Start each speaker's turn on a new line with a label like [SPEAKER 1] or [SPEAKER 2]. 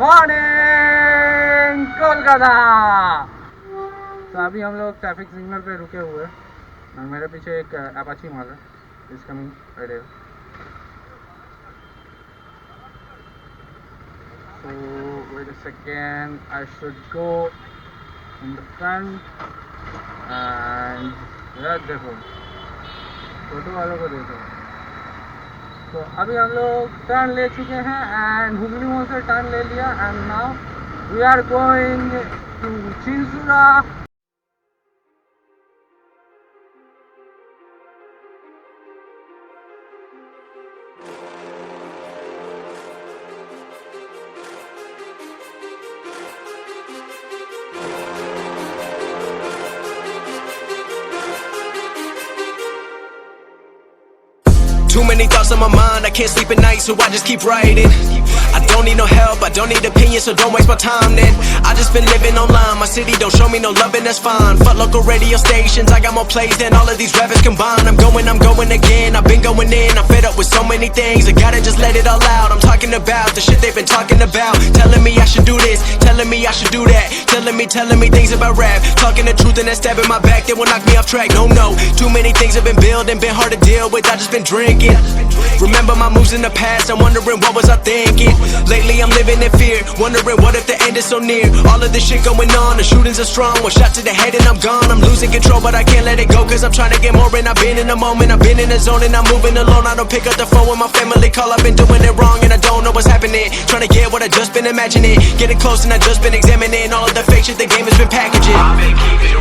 [SPEAKER 1] Morning Kolkata. तो अभी हम लोग ट्रैफिक सिग्नल पे रुके हुए और मेरे पीछे एक अपाची माल है, इस coming right here. So wait a second, I should go in the front and यार देखो फोटो वालों को देखो। तो अभी हम लोग टर्न ले चुके हैं एंड हुगली मोड़ से टर्न ले लिया and now we are going to Chinsurah.
[SPEAKER 2] Too many thoughts on my mind, I can't sleep at night, so I just keep writing. I don't need no help, I don't need opinions, so don't waste my time then. I just been living online, my city don't show me no love and that's fine. Fuck local radio stations, I got more plays than all of these rappers combined. I'm going again, I've been going in, I'm fed up with so many things, I gotta just let it all out. I'm talking about the shit they've been talking about, telling me I should do this, telling me I should do that, telling me things about rap, talking the truth and then stabbing my back, they will knock me off track. No, too many things have been building, been hard to deal with, I just been drinking. Remember my moves in the past, I'm wondering what was I thinking. Lately I'm living in fear, wondering what if the end is so near. All of this shit going on, the shootings are strong, one shot to the head and I'm gone. I'm losing control but I can't let it go, cause I'm trying to get more and I've been in the moment, I've been in the zone and I'm moving alone. I don't pick up the phone when my family call, I've been doing it wrong and I don't know what's happening. Trying to get what I just been imagining, getting close and I just been examining all of the fake shit the game has been packaging. I've been keeping